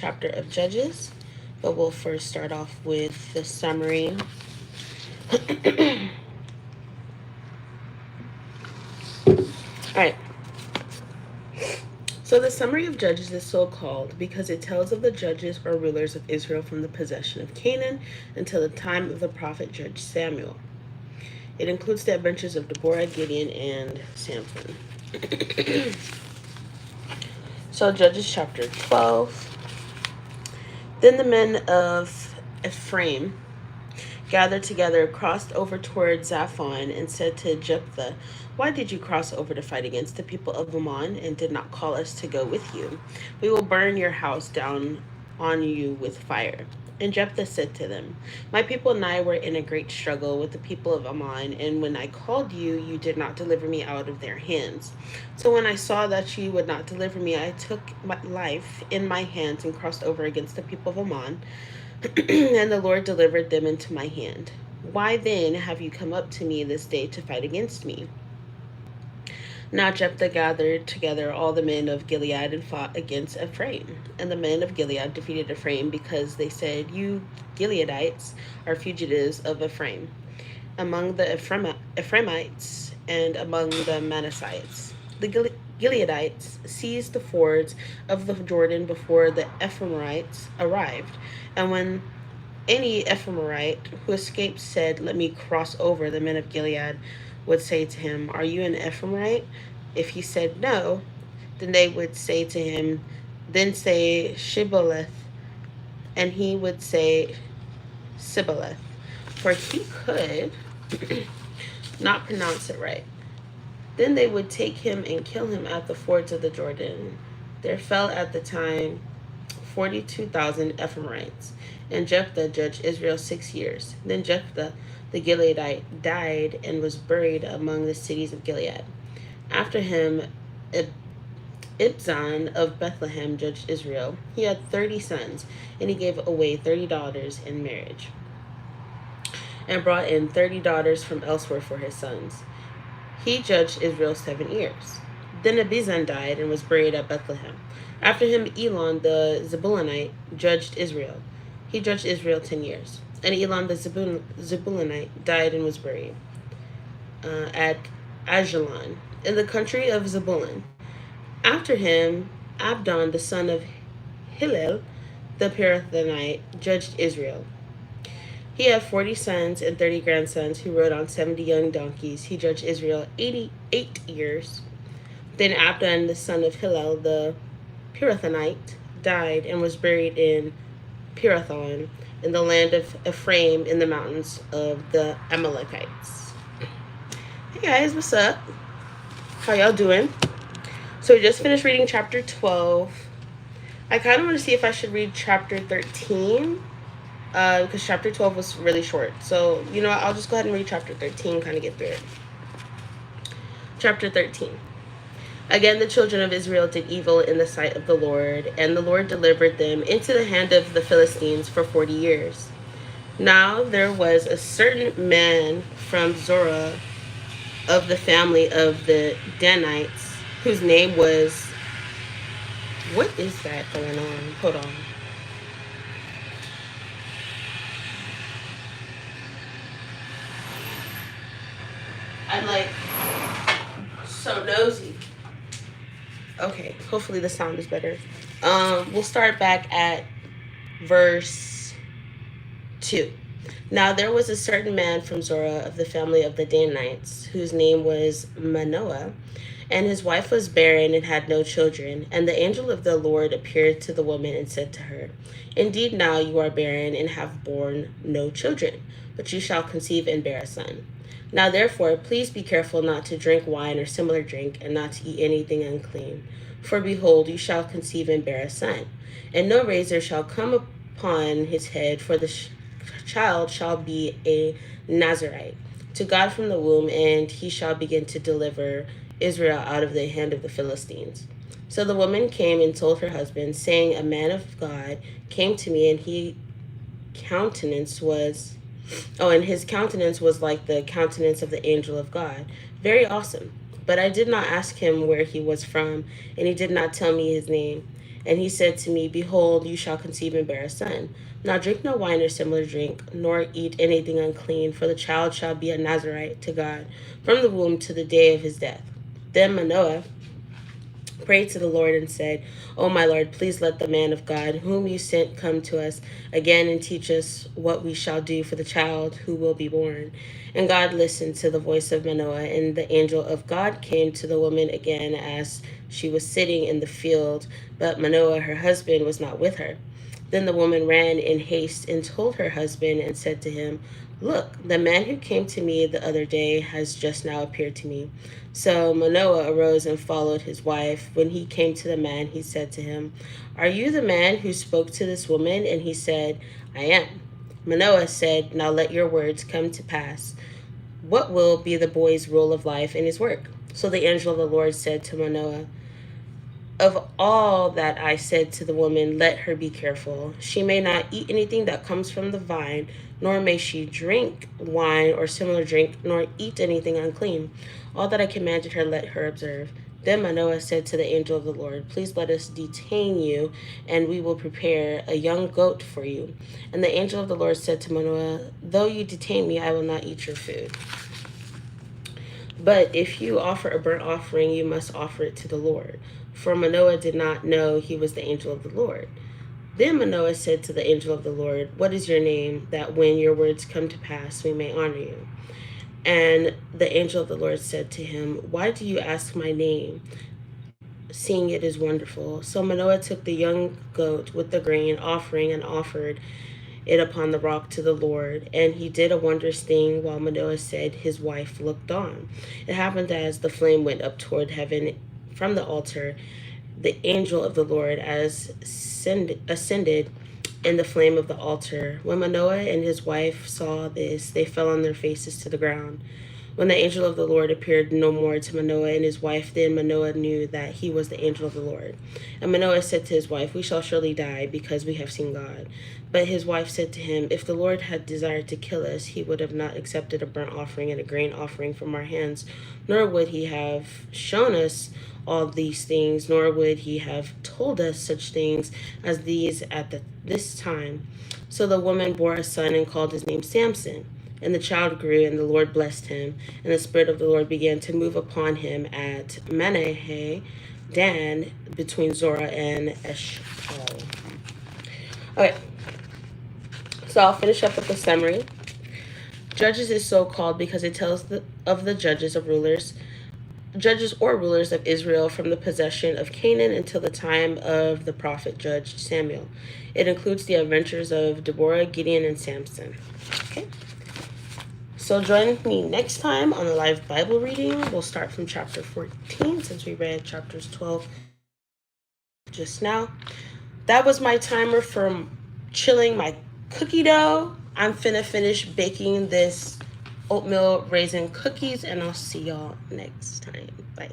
chapter of Judges, but we'll first start off with the summary. All right. So the summary of Judges is so called because it tells of the judges or rulers of Israel from the possession of Canaan until the time of the prophet Judge Samuel. It includes the adventures of Deborah, Gideon, and Samson. So Judges chapter 12. Then the men of Ephraim gathered together, crossed over toward Zaphon, and said to Jephthah, "Why did you cross over to fight against the people of Ammon and did not call us to go with you? We will burn your house down on you with fire." And Jephthah said to them, "My people and I were in a great struggle with the people of Ammon, and when I called you, you did not deliver me out of their hands. So when I saw that you would not deliver me, I took my life in my hands and crossed over against the people of Ammon, and the Lord delivered them into my hand. Why then have you come up to me this day to fight against me?" Now Jephthah gathered together all the men of Gilead and fought against Ephraim. And the men of Gilead defeated Ephraim because they said, "You Gileadites are fugitives of Ephraim, among the Ephraimites and among the Manassites." The Gileadites seized the fords of the Jordan before the Ephraimites arrived. And when any Ephraimite who escaped said, "Let me cross over," the men of Gilead would say to him, "Are you an Ephraimite?" If he said no, then they would say to him, "Then say Shibboleth," and he would say Sibboleth, for he could not pronounce it right. Then they would take him and kill him at the fords of the Jordan. There fell at the time 42,000 Ephraimites, and Jephthah judged Israel 6 years. Then Jephthah the Gileadite died and was buried among the cities of Gilead. After him, Ibzan of Bethlehem judged Israel. He had 30 sons, and he gave away 30 daughters in marriage, and brought in 30 daughters from elsewhere for his sons. He judged Israel 7 years. Then Ibzan died and was buried at Bethlehem. After him, Elon the Zebulunite judged Israel. He judged Israel 10 years. And Elon the Zebulunite died and was buried at Ajalon, in the country of Zebulun. After him, Abdon the son of Hillel the Pirathonite judged Israel. He had 40 sons and 30 grandsons who rode on 70 young donkeys. He judged Israel 88 years. Then Abdon the son of Hillel the Pirathonite died and was buried in Pirathon, in the land of Ephraim, in the mountains of the Amalekites. Hey guys, what's up? How y'all doing? So we just finished reading chapter 12. I kind of want to see if I should read chapter 13, because chapter 12 was really short. So, you know what, I'll just go ahead and read chapter 13, kind of get through it. Chapter 13. Again, the children of Israel did evil in the sight of the Lord, and the Lord delivered them into the hand of the Philistines for 40 years. Now there was a certain man from Zorah of the family of the Danites, whose name was... What is that going on? Hold on. I'm like so nosy. Okay, hopefully the sound is better. We'll start back at verse 2. Now there was a certain man from Zorah of the family of the Danites, whose name was Manoah, and his wife was barren and had no children. And the angel of the Lord appeared to the woman and said to her, "Indeed now you are barren and have borne no children, but you shall conceive and bear a son. Now therefore, please be careful not to drink wine or similar drink, and not to eat anything unclean. For behold, you shall conceive and bear a son, and no razor shall come upon his head, for the child shall be a Nazarite to God from the womb, and he shall begin to deliver Israel out of the hand of the Philistines." So the woman came and told her husband, saying, "A man of God came to me, and his countenance was like the countenance of the angel of God, very awesome. But I did not ask him where he was from, and he did not tell me his name. And he said to me, Behold, you shall conceive and bear a son. Now drink no wine or similar drink, nor eat anything unclean, for the child shall be a Nazarite to God from the womb to the day of his death. Then Manoah prayed to the Lord and said, O my Lord, please let the man of God whom you sent come to us again and teach us what we shall do for the child who will be born. And God listened to the voice of Manoah, and the angel of God came to the woman again as she was sitting in the field, but Manoah, her husband, was not with her. Then the woman ran in haste and told her husband and said to him, Look, the man who came to me the other day has just now appeared to me. So Manoah arose and followed his wife. When he came to the man, he said to him, Are you the man who spoke to this woman? And he said, I am. Manoah said, Now let your words come to pass. What will be the boy's rule of life and his work? So the angel of the Lord said to Manoah, Of all that I said to the woman, let her be careful. She may not eat anything that comes from the vine, nor may she drink wine or similar drink, nor eat anything unclean. All that I commanded her, let her observe. Then Manoah said to the angel of the Lord, Please let us detain you, and we will prepare a young goat for you. And the angel of the Lord said to Manoah, Though you detain me, I will not eat your food. But if you offer a burnt offering, you must offer it to the Lord. For Manoah did not know he was the angel of the Lord. Then Manoah said to the angel of the Lord, What is your name, that when your words come to pass, we may honor you? And the angel of the Lord said to him, Why do you ask my name, seeing it is wonderful? So Manoah took the young goat with the grain offering and offered it upon the rock to the Lord. And he did a wondrous thing while Manoah said his wife looked on. It happened as the flame went up toward heaven from the altar, the angel of the Lord ascended in the flame of the altar. When Manoah and his wife saw this, they fell on their faces to the ground. When the angel of the Lord appeared no more to Manoah and his wife, then Manoah knew that he was the angel of the Lord. And Manoah said to his wife, We shall surely die, because we have seen God. But his wife said to him, If the Lord had desired to kill us, he would have not accepted a burnt offering and a grain offering from our hands, nor would he have shown us all these things, nor would he have told us such things as these at this time. So the woman bore a son and called his name Samson. And the child grew, and the Lord blessed him. And the Spirit of the Lord began to move upon him at Manahe, Dan, between Zorah and Eshcol. Okay, so I'll finish up with the summary. Judges is so called because it tells of the judges or rulers of Israel from the possession of Canaan until the time of the prophet judge Samuel. It includes the adventures of Deborah, Gideon, and Samson. Okay. So join me next time on the live Bible reading. We'll start from chapter 14 since we read chapters 12 just now. That was my timer for chilling my cookie dough. I'm finna finish baking this oatmeal raisin cookies, and I'll see y'all next time. Bye.